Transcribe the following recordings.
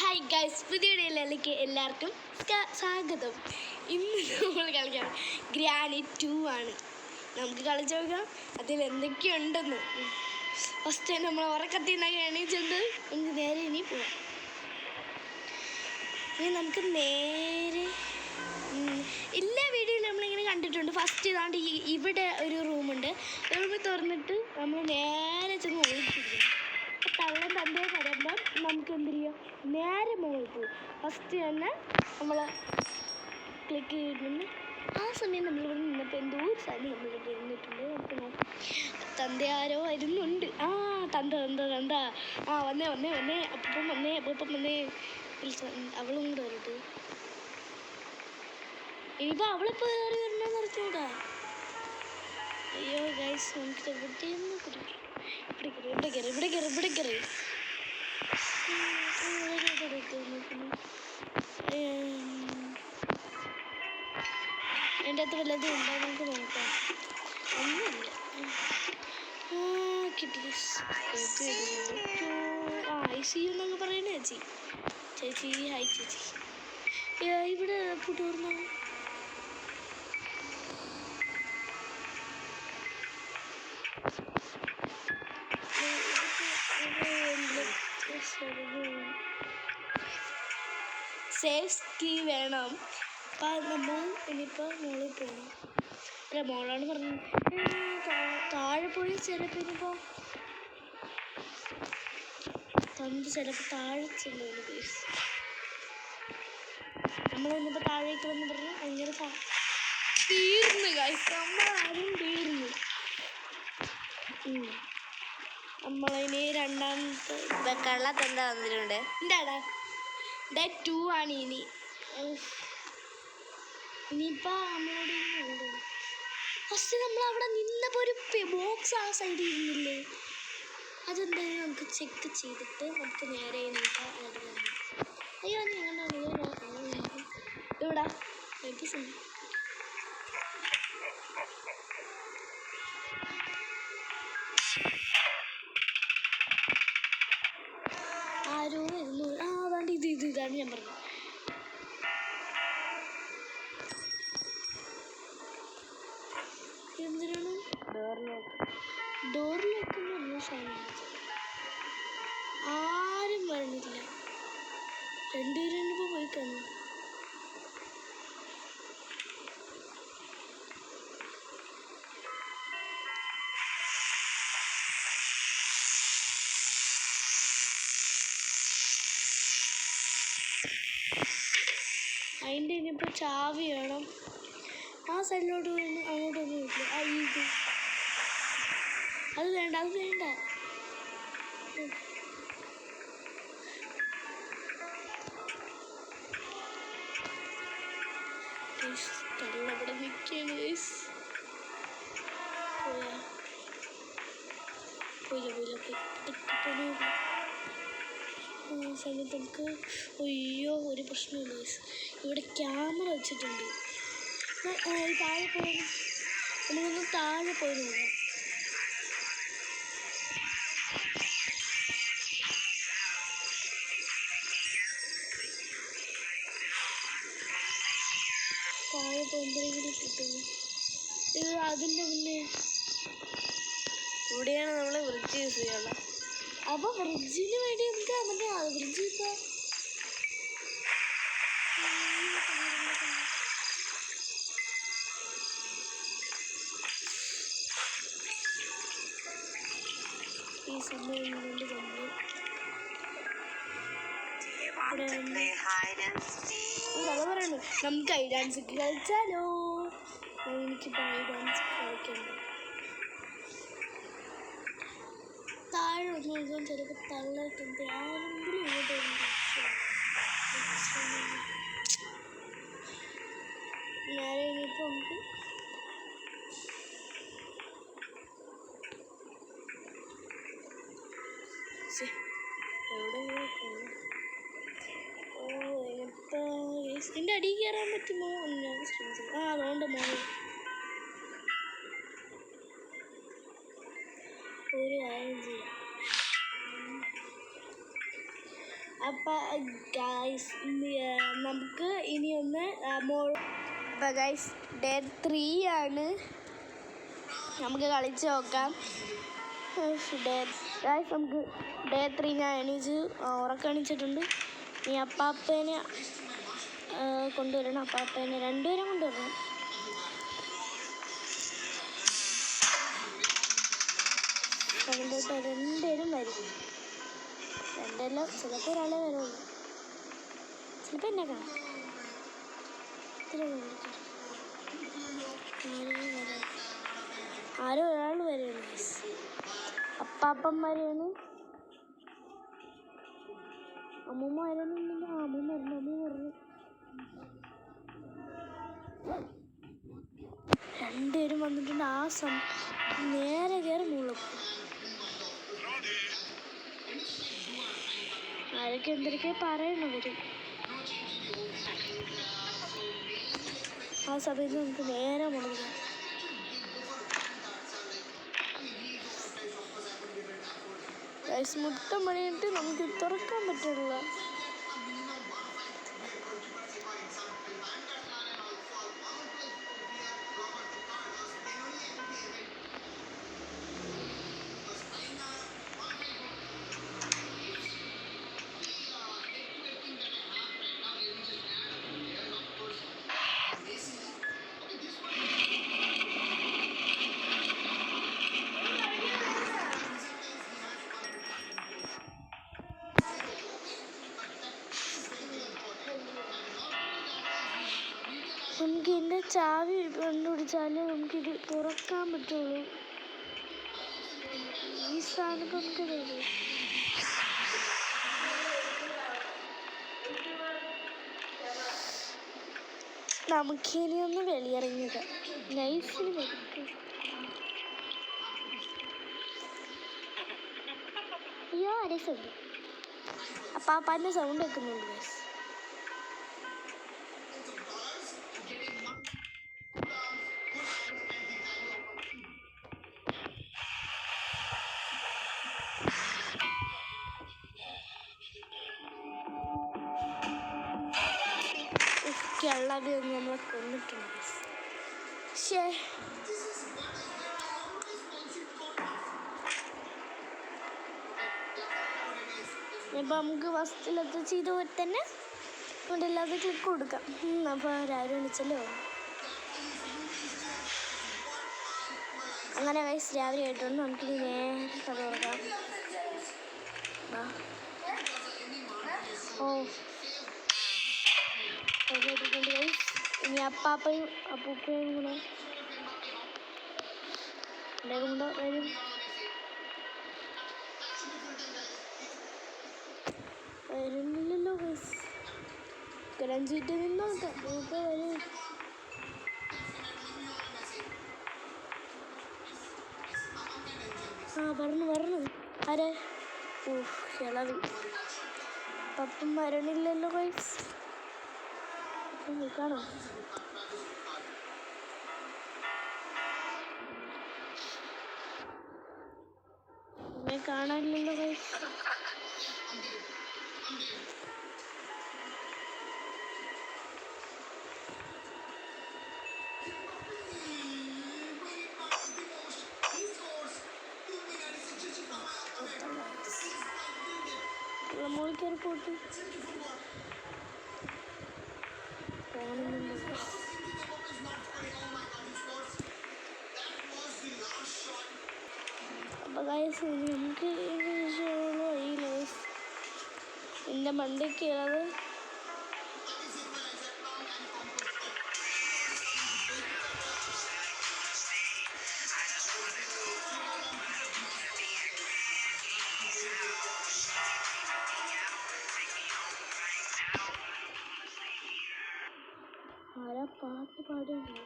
Hi guys, പുതിയ വീഡിയോയിലേക്ക് എല്ലാവർക്കും സ്വാഗതം. ഇന്ന് നമ്മൾ കളിക്കാം ഗ്രാനി 2 ആണ്. നമുക്ക് കളിച്ചു നോക്കാം അതിൽ എന്തൊക്കെയുണ്ടെന്ന്. ഫസ്റ്റ് നമ്മൾ ഉറക്കത്തിൽ നിന്നൊക്കെ എണീച്ചുകൊണ്ട് നമുക്ക് നേരെ ഇനി പോവാം. ഇനി നമുക്ക് നേരെ എല്ലാ വീഡിയോയിലും നമ്മളിങ്ങനെ കണ്ടിട്ടുണ്ട്. ഫസ്റ്റ് ഇതാണ്ട് ഇവിടെ ഒരു റൂമുണ്ട്. റൂമിൽ തുറന്നിട്ട് നമ്മൾ നേരെ ചെന്ന് ഒളിച്ചിരിക്കും. തള്ളൻ തന്തയെ വരുമ്പം നമുക്ക് എന്ത് ചെയ്യാം, നേരെ മുകളിൽ പോകും. ഫസ്റ്റ് തന്നെ നമ്മൾ ക്ലിക്ക് ചെയ്തിട്ടുണ്ട്. ആ സമയം നമ്മളിവിടെ നിന്നപ്പോൾ എന്തോ ഒരു സാധനം നമ്മളിവിടെ ഇരുന്നിട്ടുണ്ട്. നമുക്ക് നോക്കാം, തന്ത ആരോ വരുന്നുണ്ട്. തന്ത വന്നേ അപ്പം വന്നേ അവളും കൂടെ വരട്ടെ. ഇനിയിപ്പോൾ അവളിപ്പോൾ കയറി വരണമെന്ന് അറിഞ്ഞൂടാ. അയ്യോ ഗൈസ്, നമുക്ക് എവിടെയെന്ന് കുടിക്കും. ഇവിടെ കയറി എൻ്റെ അകത്ത് വല്ലതും ഉണ്ടോ നമുക്ക് നോക്കാം. ഒന്നുമില്ല. കിട്ടി. ICU എന്നൊക്കെ പറയണേ ചേച്ചി. ഹായ് ചേച്ചി. ഇവിടെ ഫുഡ് ഓർമ്മ സേഫ് കീ വേണം. അപ്പം നമ്മൾ ഇനിയിപ്പോൾ മോളിൽ പോകണം. അല്ല, മോളാണ് പറഞ്ഞത്. താഴെ പോയി ചിലപ്പോൾ ഇനിയിപ്പോൾ ചിലപ്പോൾ താഴെ ചെല്ലുന്നു. പ്ലീസ്, നമ്മളിന്നിപ്പോൾ താഴേക്ക് വന്ന് പറഞ്ഞു ഭയങ്കര തീർന്നു ഗൈസ്. നമ്മളാരും തീർന്നു. നമ്മളിനി രണ്ടാമത്തെ കള്ളത്തെന്താ വന്നിട്ടുണ്ട്. എന്താടാ, ഡേ 2 ആണ് ഇനിയിപ്പോൾ നമ്മളോട് ഫസ്റ്റ് നമ്മളവിടെ നിന്നപ്പോൾ ഒരു ബോക്സ് ആ സൈഡിൽ ഇരുന്നില്ലേ, അതെന്തായാലും നമുക്ക് ചെക്ക് ചെയ്തിട്ട് നമുക്ക് നേരെ അയ്യോ ഇവിടാ ആരോ വരുന്നു. അതാണ്ട് ഇതാണ് ഞാൻ പറഞ്ഞത്. എന്തിനാണ് ഡോറിലേക്ക് പറഞ്ഞ സാധനം? ആരും പറഞ്ഞില്ല. രണ്ടുപേരും ഇപ്പോൾ പോയി കാണും. അതിൻ്റെ ഇനിയിപ്പോൾ ചാവി വേണം. ആ സൈഡിലോട്ട് അങ്ങോട്ടൊന്നും ഇല്ല. അത് വേണ്ട. അവിടെ നിൽക്കുകയാണ്. സമയത്ത് നമുക്ക് ഒരു പ്രശ്നമില്ല. ഇവിടെ ക്യാമറ വെച്ചിട്ടുണ്ട്. താഴെ പോയി നമുക്കൊന്ന് താഴെ പോയി നോക്കാം. താഴെ പോകുമ്പോഴെങ്കിലും കിട്ടുന്നു. അതിൻ്റെ മുന്നേ ഇവിടെയാണ് നമ്മൾ ഫ്രിഡ്ജ് യൂസ് ചെയ്യാനുള്ളത്. അപ്പോൾ ഫ്രിഡ്ജിന് വേണ്ടി നമുക്ക് ഫ്രിഡ്ജ് ഇപ്പോൾ ഈ സമയം കൊണ്ട് പറയണു നമുക്ക് ഐ ഡാൻസ് കളിച്ചാലോ. എനിക്കിപ്പോൾ ഐ ഡാൻസ് കളിക്കണ്ട. താഴെ വന്നു നോക്കാൻ ചിലപ്പോൾ തള്ളയിട്ടുണ്ട്. ആരെങ്കിലും ഇങ്ങോട്ട് നേരെ ഇനിയിപ്പോൾ നമുക്ക് എവിടെ ഇതിൻ്റെ അടിയിൽ കയറാൻ പറ്റുമോ എന്ന് ഞാൻ ശ്രമിച്ചു. അതുകൊണ്ട് ഒരു കാര്യം ചെയ്യാം. അപ്പം ഗൈസ് നമുക്ക് ഇനിയൊന്ന് അപ്പം ഗൈസ് ഡേ 3 ആണ്. നമുക്ക് കളിച്ച് നോക്കാം. ഗൈസ് നമുക്ക് ഡേ 3 ഞാൻ എണീച്ച് ഉറക്കണിച്ചിട്ടുണ്ട്. ഇനി അപ്പാപ്പേനെ കൊണ്ടുവരണം. അപ്പാപ്പേനെ രണ്ടുപേരും കൊണ്ടുവരണം. അതുകൊണ്ടിട്ട് രണ്ടുപേരും വരും. രണ്ടെല്ലാം ചിലപ്പോൾ ഒരാളെ വരുള്ളൂ, ചിലപ്പോൾ എന്നെ കാണാം. ആരോ ഒരാൾ വരുന്നു. അപ്പാപ്പന്മാരാണ്. അമ്മൂമ്മ വരുന്നില്ല. അമ്മൂമ്മ വരുന്നു. അമ്മൂമ്മ പറഞ്ഞു രണ്ടുപേരും വന്നിട്ടുണ്ട്. നേരെ കയറി മുള്ളും. ആരൊക്കെ എന്തൊക്കെ പറയണവരും. ആ സമയത്ത് നമുക്ക് നേരെ മുളകില്ല. മുട്ട മണിയിട്ട് നമുക്ക് തുറക്കാൻ പറ്റില്ല. നമുക്ക് ഇതിൻ്റെ ചാവി കണ്ടുപിടിച്ചാലേ നമുക്കിത് തുറക്കാൻ പറ്റുള്ളൂ. ഈ സാധനം നമുക്ക് വരും. നമുക്കിനി ഒന്ന് വെളിയിറങ്ങിയത് നൈസിന് വരും. അയ്യോ ആരെ സൗണ്ട്. അപ്പാപ്പാൻ്റെ സൗണ്ട് വെക്കുന്നുണ്ട്. എല്ലാവരും നമ്മളെ കൊന്നിട്ടുണ്ട്. പക്ഷേ ഇപ്പം നമുക്ക് ഫസ്റ്റിലത്തെ ചെയ്ത് തന്നെ കൊണ്ടില്ലാതെ ക്ലിക്ക് കൊടുക്കാം. അപ്പോൾ ആരും വിളിച്ചല്ലോ. അങ്ങനെ വയസ്സ് രാവിലെ ആയിട്ടുണ്ട്. നമുക്കിനി നേരെ കഥ തുറക്കാം. ഓ ഇനി അപ്പാപ്പയും അപ്പൂപ്പയും കൂടെ വരും. വരുന്നില്ലല്ലോ ഗൈസ്. കരഞ്ചിട്ട് നിന്നോട്ടെ. വരും. പറഞ്ഞു ആരെ? കിളവി. പപ്പം വരണില്ലല്ലോ ഗൈസ്. കാണോ? കാണാനില്ലല്ലോ ഗൈസ്. മോളിൽ കയറി പോട്ട് കാണുന്നുണ്ട്. അപ്പോൾ ഗൈസ് നമുക്ക് ഈ എൻ്റെ മണ്ടയ്ക്കുള്ളത് ആരാ പാട്ട് പാടുന്നു?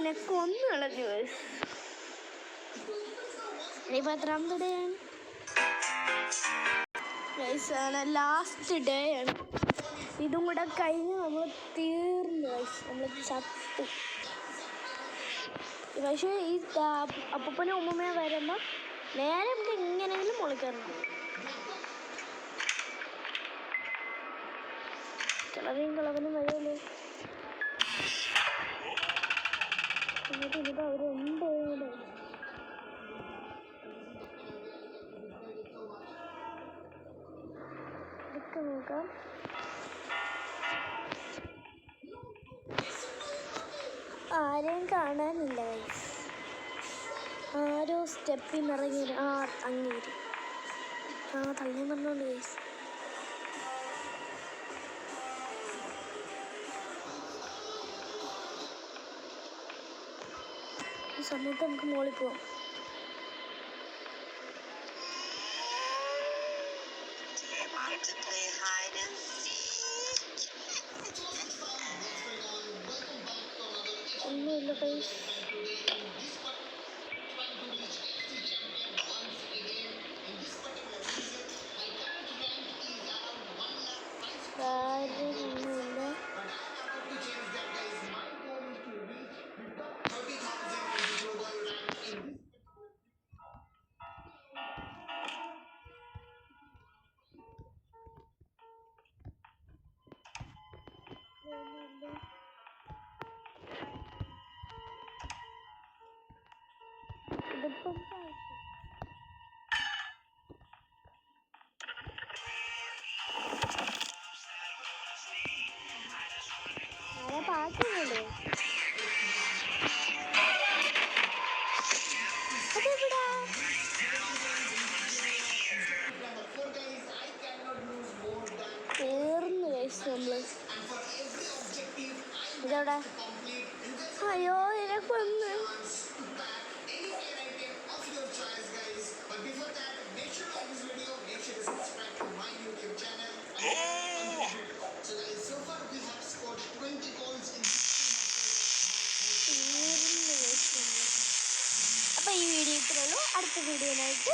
എനിക്ക് ഒന്ന് കളഞ്ഞു. ഇനിയിപ്പോൾ എത്രാമത്തെ ഡേ ആണ്? ഗൈസാണ് ലാസ്റ്റ് ഡേ ആണ്. ഇതും കൂടെ കഴിഞ്ഞ് നമ്മൾ തീർന്നു ഗൈസ്. നമ്മൾ ചത്തു. പക്ഷേ ഈ അപ്പൂപ്പനും ഉമ്മയും വരുമ്പോൾ നേരെ നമുക്ക് എങ്ങനെയെങ്കിലും മുളയ്ക്കാറുണ്ട്. കിളവനും വരുമല്ലോ. എന്നിട്ട് ഇനിയിപ്പോൾ അവരുണ്ട് ഇവിടെ. ഇതൊക്കെ നോക്കാം. ആരെയും കാണാനില്ല. ആരോ സ്റ്റെപ്പിൽ നിന്ന് ഇറങ്ങി. അങ്ങേര് തള്ളി പറഞ്ഞോണ്ട് ഗൈസ്. ഈ സമയത്ത് നമുക്ക് മോളിൽ പോവാം. ഒന്നുമില്ല ഗൈസ്. ഒന്നുമില്ല. ഇതിപ്പം പാട്ടുണ്ടോ? അതെവിടാ? തീർന്നു കഴിച്ചു നമ്മള്. ഇതെവിടെ? അയ്യോ ഇതൊക്കൊന്ന് അപ്പോൾ ഈ വീഡിയോ ഇത്രയുള്ളൂ. അടുത്ത വീഡിയോയിലായിട്ട്